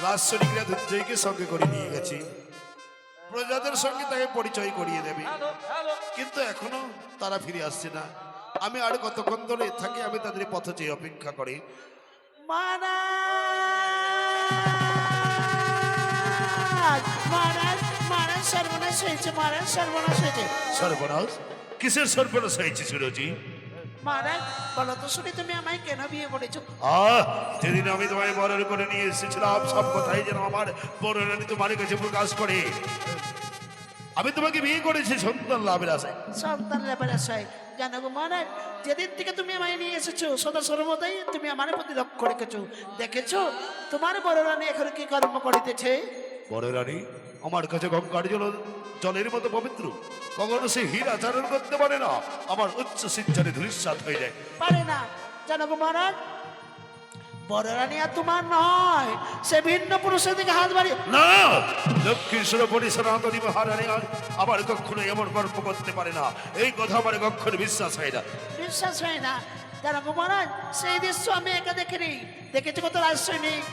রাজসৈনিকরা ধৈর্যকে সঙ্গে করে নিয়ে গেছে, প্রজাদের সঙ্গে তাকে পরিচয় করিয়ে দেবে, কিন্তু এখনো তারা ফিরে আসছে না। আমি আর কতক্ষণ ধরে থাকি, আমি তাদের পথ চেয়ে অপেক্ষা করি। মহারাজ মহারাজ মহারাজ সর্বনাশ হয়েছে, মহারাজ সর্বনাশ হয়েছে। সর্বনাশ? কিসের সর্বনাশ হয়েছে সুরজি? মহারাজ বলো তো শুনি, তুমি আমায় কেন বিয়ে করেছো? যেদিন আমি তোমায় বরণ করে নিয়ে এসেছিলাম, সব কথাই যেন আমার বড় রানী তোমার কাছে প্রকাশ করে। আমি তোমাকে বিয়ে করেছি সন্তান লাভের আশায়। সন্তান লাভের আশায়? জানো গো মহারাজ, যেদিন থেকে তুমি আমায় নিয়ে এসেছো সদা সর্বদাই তুমি আমার প্রতি লক্ষ্য রেখেছো। দেখেছো তোমার বড় রানী এখন কি কর্ম করিতেছে? বড় রানী আমার কাছে গঙ্গার জলের মতো পবিত্র, কখনো সে হীর আচরণ করতে পারে না। আমার উচ্চ শিক্ষারে ধূলিসাৎ হয়ে যায়। পারে না? জানো গো মহারাজ, বড় রানী আর তোমার নয়, সে ভিন্ন পুরুষের দিকে হাত বাড়িয়ে। না, দক্ষিণেশ্বর সনাতনী মহারানী আবার কখনো এমন গর্ব করতে পারে না। এই কথা আমার কখনো বিশ্বাস হয় না। বিশ্বাস হয় না? জানো গো মহারাজ, সেই দৃশ্য আমি একা দেখিনি, দেখেছি কত রাজসৈনিক,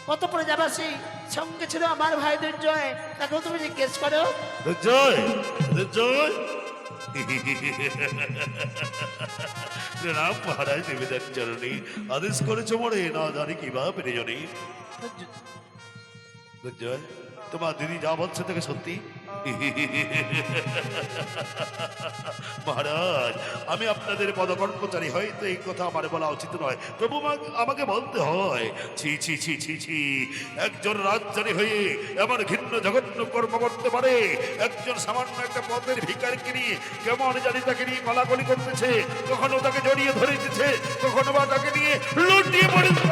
কত প্রজাবাসী, সঙ্গে ছিল আমার ভাই দুর্জয়। তাকেও তুমি জিজ্ঞেস করো। দুর্জয়, দুর্জয়। রাম মহারাজ নিবেদন চরণী আদেশ করেছ মরে, না জানি কিভাবে পেরে জানি। দুর্জয়, তোমার দিদি যা বলছে থেকে সত্যি? মহারাজ, আমি আপনাদের পদকর্মচারী, হয়তো এই কথা আমার বলা উচিত নয়, তবু আমাকে বলতে হয়। ছি ছি ছি ছি ছি, একজন রাজধানী হয়ে এমন ঘৃণ্য জঘন্য কর্ম করতে পারে? একজন সামান্য একটা পদের ভিখারিকে নিয়ে কেমন জানি তাকে নিয়ে কলাকলি করতেছে, কখনো তাকে জড়িয়ে ধরে দিচ্ছে, কখনো বা তাকে নিয়ে লুটিয়ে পড়েছে।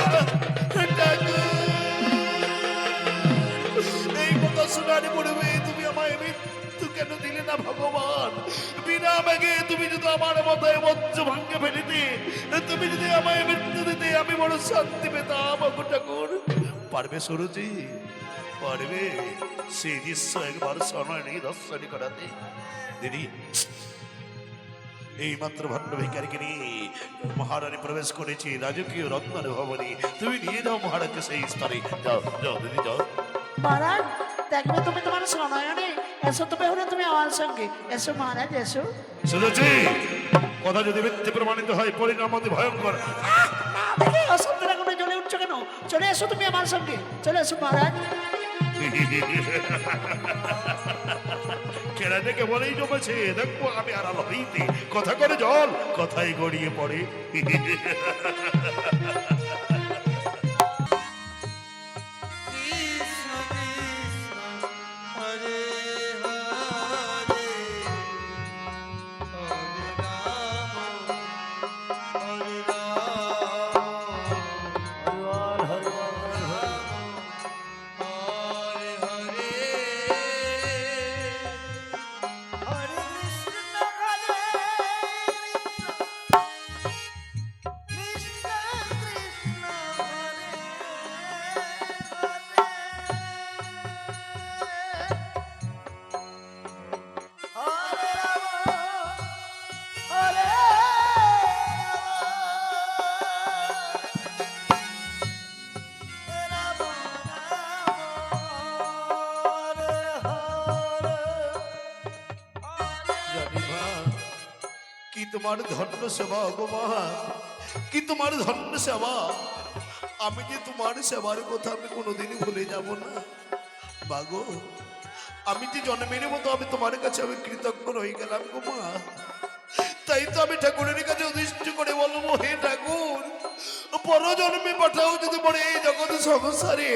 এই কথা শোনার পড়বে, তুমি আমায় মৃত্যু কেন দিলে না ভগবান? বিনা বেগে তুমি যদি আমার মতায় বজ্র ভাঙ্গে ফেলিতে, তুমি যদি আমায় মৃত্যু দিতে, আমি বড় শান্তি পেতাম। অগো ঠাকুর, পারবে সুরজি? পারবে সেই দৃশ্য একবার স্মরণে দর্শনী করাতে? দিদি, এই মাত্র ভণ্ড ভিখারিকে নিয়ে মহারানী প্রবেশ করেছি রাজকীয় রত্নের ভবনে। তুমি নিয়ে যাও মহারাজকে সেই স্তরে। যাও যাও দিদি, যাও। মহারাজ দেখবে তুমি তোমার সনয়নে, এসো তুমি হলে তুমি আমার সঙ্গে এসো মহারাজ, এসো। শুনেছি, কথা যদি মিথ্যে প্রমাণিত হয় পরিণাম অতি ভয়ঙ্কর। দেখে অশান্তির আগুনে জ্বলে উঠছো কেন? চলে এসো তুমি আমার সঙ্গে, চলে এসো মহারাজ। কেনা দেখে বলেই জমেছে, দেখবো আমি আড়াল হইতে কথা করে জল কথাই গড়িয়ে পড়ে। কি তোমার ধন্য সেবা গো মা, কি তোমার ধন্য সেবা। আমি যে তোমার সেবার কথা আমি কোনোদিনই ভুলে যাব না মাগো। আমি যে জন্মের মতো আমি তোমার কাছে আমি কৃতজ্ঞ রয়ে গেলাম গো মা। তাই তো আমি ঠাকুরের কাছে উদ্দিষ্ট করে বলবো, হে ঠাকুর, পর জন্মে পাঠাও যদি পরে এই জগৎ সংসারে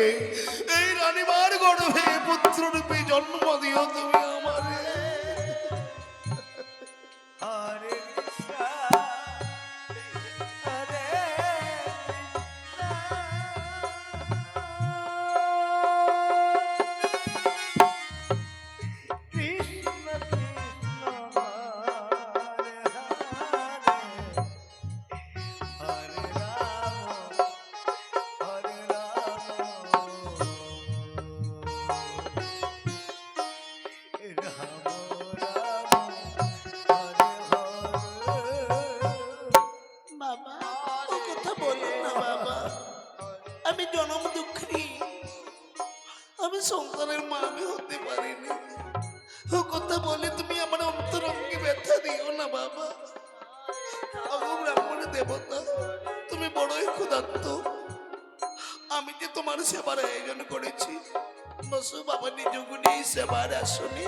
এই রানীমার গর্ভে পুত্র রূপে জন্ম দিও তুমি আমার। হরে কৃষ্ণ হরে কৃষ্ণ কৃষ্ণ হরে হরে হরে রাম সন্তানের মা আমি হতে পারিনি। ও কথা বলে তুমি আমার অন্তরঙ্গে ব্যথা দিও না বাবা। ওগো ব্রাহ্মণ দেবতা, তুমি বড়ই ক্ষুধার্ত। আমি যে তোমার সেবার আয়োজন করেছি, বসো বাবা নিজ গুণে এই সেবার আসনি।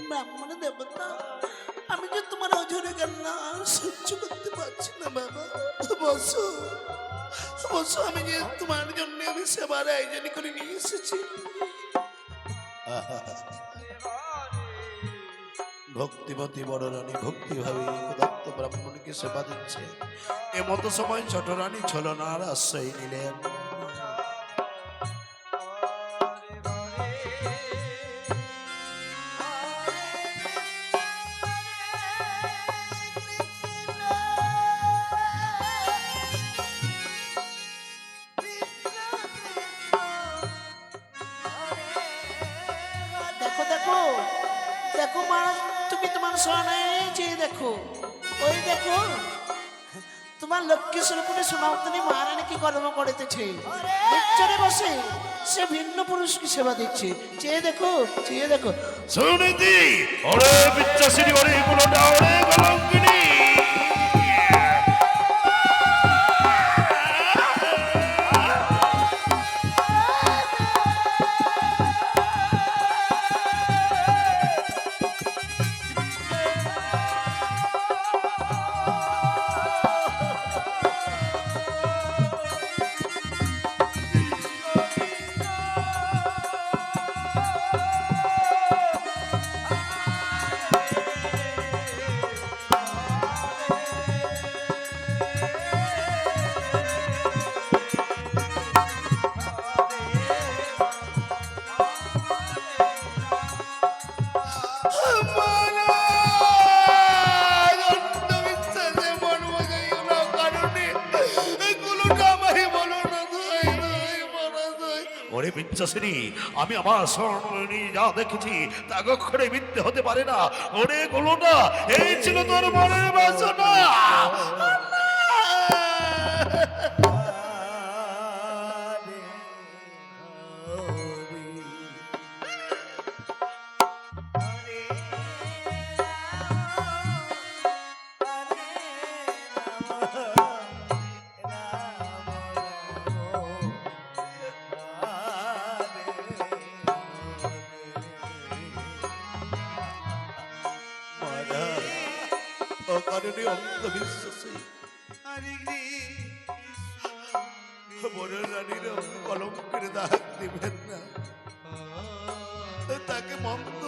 ব্রাহ্মণ দেবতা, আমি যে তোমার অঝরে কান্না আর সহ্য করতে পারছি না বাবা। বসো বসো, আমি যে তোমার জন্য আমি সেবার আয়োজন করে নিয়ে এসেছি। ভক্তিমতী বড় রানী ভক্তিভাবে ক্ষুধার্ত ব্রাহ্মণকে সেবা দিচ্ছে। এমতো সময় ছোট রানী ছলনার আশ্রয় নিলেন। দেখো দেখো দেখো মহারাজ, তুমি তোমার সোনায় চেয়ে দেখো, ওই দেখো তোমার লক্ষ্মী স্বরূপে সনাতনী মহারানী কি কর্ম করিতেছে। নিশ্চরে বসে সে ভিন্ন পুরুষকে সেবা দিচ্ছে। চেয়ে দেখো, চেয়ে দেখো। সুনীতি ওরে বিচ্ছাসিনী ওরে গুলোটা ওরে কলঙ্কিনী। ওরে বিচ্ছাসিনী, আমি আমার স্মরণে যা দেখেছি তা কখনোই মিথ্যে হতে পারে না। ওরে গোলোটা, এই ছিল তোর মনের বাসনা। অকারণে অন্ধবিশ্বাসী বড় রানীর কলঙ্কের দাগ দিবেন না। তাকে মন্দ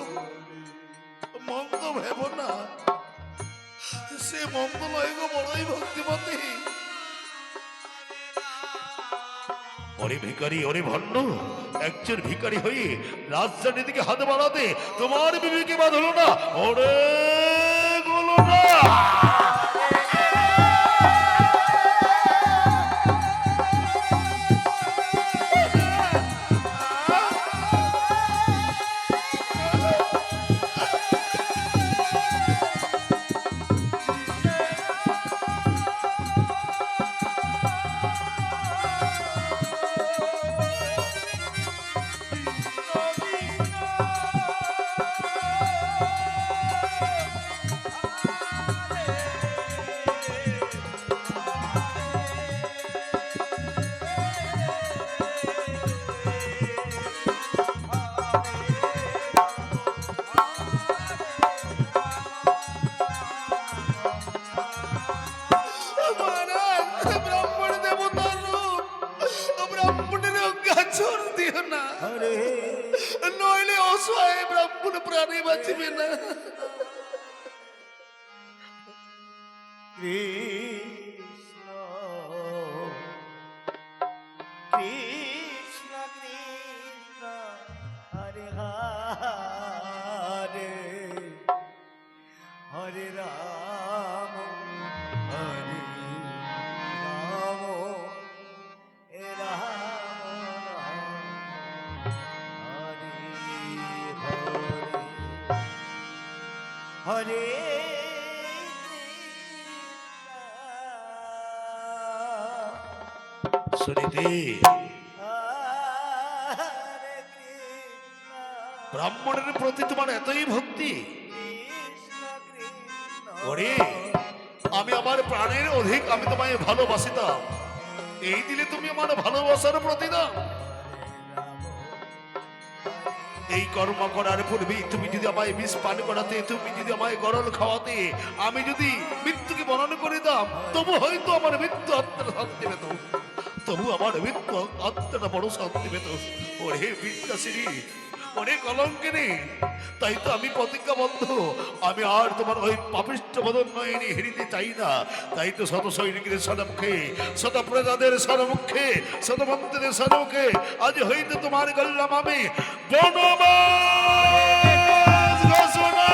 মন্দ ভেব না, সে মন্দ নয় গো, বড়ই ভক্তিমতী। ওরে ভিখারি, ওরে ভণ্ড, একজন ভিখারি হয়ে রাজধানী থেকে হাত বাড়াতে তোমার বিবেকে বাদ হলো না? ওরে গোলোটা, নইলে অসহায় ব্রাহ্মণ প্রাণী বাঁচিবে না। কৃষ্ণ কৃষ্ণ হরে হরে হরে রাম হরে রাম রাম হরে হরে সুনীতি হরে কৃষ্ণ ব্রাহ্মণের প্রতি তোমার এতই ভক্তি? কৃষ্ণ কৃষ্ণ ওরে আমি আমার প্রাণের অধিক আমি তোমায় ভালোবাসিতাম, এই দিলে তুমি আমার ভালোবাসার প্রতিদান। এই কর্ম করার পূর্বে তুমি যদি আমায় বিষ পান করাতে, তুমি যদি আমায় গরল খাওয়াতে, আমি যদি মৃত্যুকে বরণ করে দাম, তবু হয়তো আমার মৃত্যু আত্মাটা শান্তি পেত, তবু আমার মৃত্যু আত্মাটা বড় শান্তি পেত। ওরে বিদ্যাশ্রী, ওরে কলঙ্কিনী, তাই তো আমি প্রতিজ্ঞাবদ্ধ, আমি আর তোমার ওই পাপিষ্ঠ বদন নয়নি হেরিতে চাই না। তাই তো শত সৈনিকের সন্মুখে, শত প্রজাদের সন্মুখে, শত মন্ত্রীদের সন্মুখে আজ হইতে তোমার গল্লাম আমি বনবাস ঘোষণা।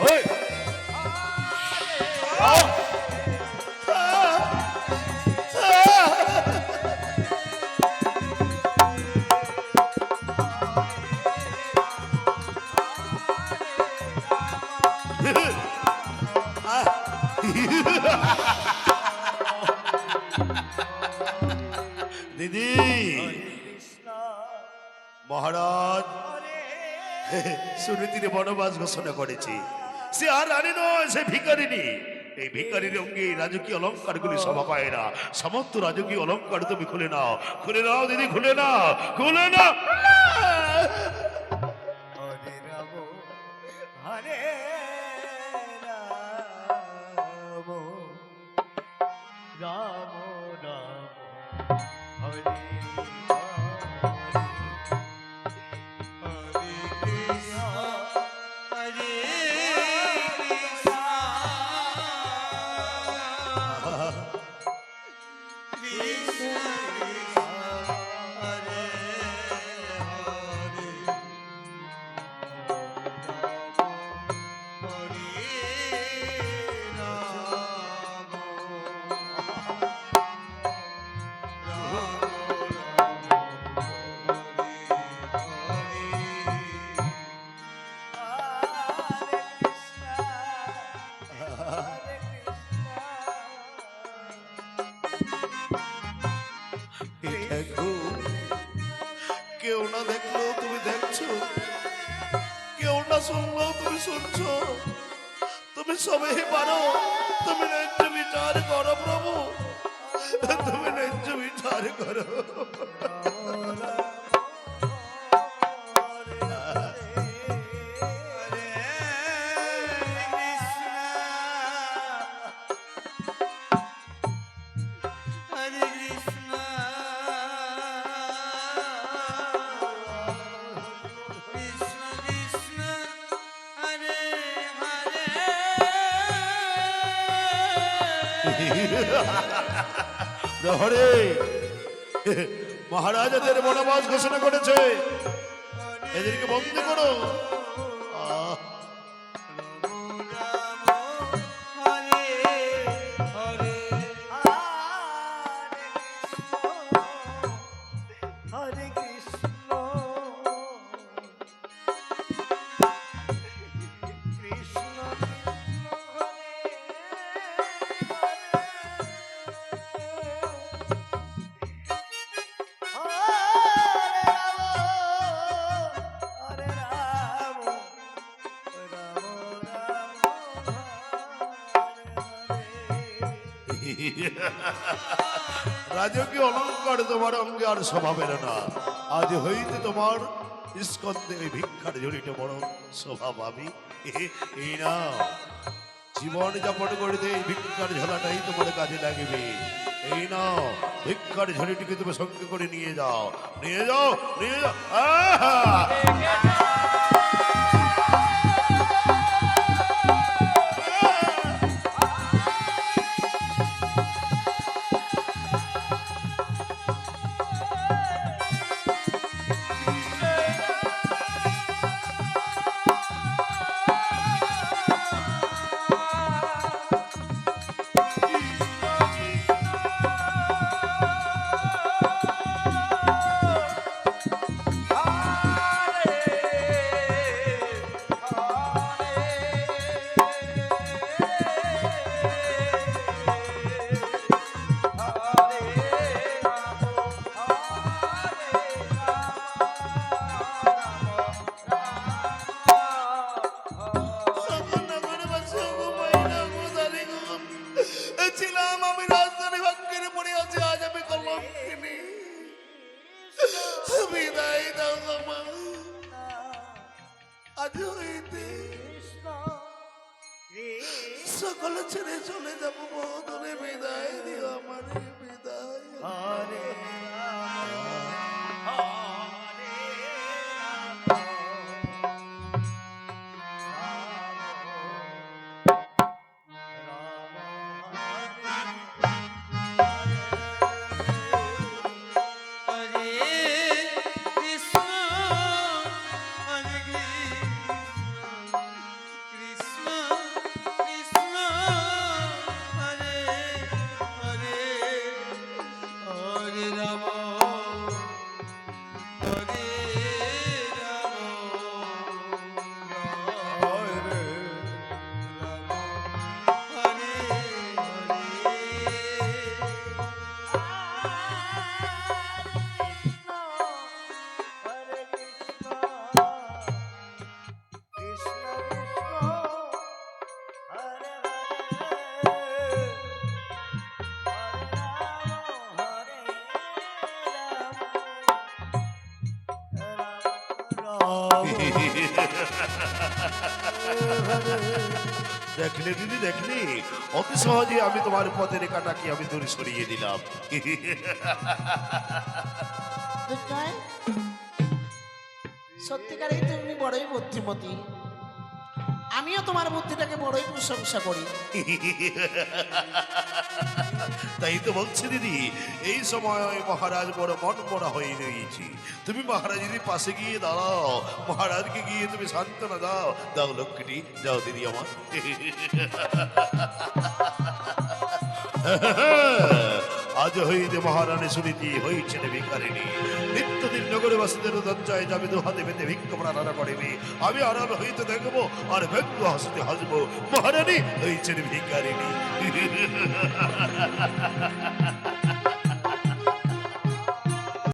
ওই! দিদি, মহারাজ সুনীতির বনবাস ঘোষণা করেছে। সে আর রানী নয়, সে ভিখারিনী। এই ভিখারির অঙ্গে রাজকীয় অলঙ্কার গুলি শোভা পায় না। সমস্ত রাজকীয় অলঙ্কার তুমি খুলে নাও, খুলে নাও দিদি, খুলে নাও, খুলে নাও। হরে রাম হরে রাম রাম রাম হরে হরে কৃষ্ণ হরে কৃষ্ণ কৃষ্ণ কৃষ্ণ হরে হরে দেখো, কেউ না দেখলো তুমি দেখছো, কেউ না শুনলো তুমি শুনছো, তুমি সবই পারো। তুমি ন্যায্য বিচার করো প্রভু, তুমি ন্যায্য বিচার করো। প্রহরে মহারাজাদের বনবাস ঘোষণা করেছে, এদেরকে বন্ধ করো। আহ, হরে কৃষ্ণ কৃষ্ণ রাজকীয় অলঙ্কার তোমার অঙ্গে আর শোভা পেল না। আজ হইতে তোমার স্কন্ধে ওই ভিক্ষার ঝুড়িটা বড় শোভা পাবি। এই না জীবন যাপন করতে এই ভিক্ষার ঝোলাটাই তোমার কাজে লাগবে। এই না ভিক্ষার ঝুড়িটিকে তুমি সঙ্গে করে নিয়ে যাও, নিয়ে যাও, নিয়ে যাও। আহা! ছিলাম আমি রাজধানী ভাগ্যের পড়ে আছি, আজ আমি কলঙ্কিনী। বিদায় দাও আমার, আজ হইতে সকল ছেড়ে চলে যাবো বদলে। বিদায় দিও আমার, বিদায়। দেখলে দিদি, দেখলি অতি সহজে আমি তোমার পথের কাটাকে আমি দূরে সরিয়ে দিলাম। দুর্জয়, সত্যিকারেই তুমি বড়ই বুদ্ধিমতী। আমিও তোমার বুদ্ধিটাকে বড়ই প্রশংসা করি। তাই তো বলছি দিদি, এই সময় মহারাজ বড় মন মরা হয়ে রয়েছি। তুমি মহারাজের পাশে গিয়ে দাঁড়াও, মহারাজকে গিয়ে তুমি সান্ত্বনা দাও। দাও লক্ষ্মীটি, যাও দিদি আমার। আজ হইতে মহারানী শুনিতে হয়েছেন ভিখারিণী। নিত্যদিন নগরবাসীদের দরজায় যাবে, দু হাতে পেতে ভিক্ষা প্রার্থনা করিবে। আমি আড়াল হইতে দেখবো আর ব্যঙ্গ হাসিতে হাসবো, মহারানী হয়েছেন ভিখারিণী।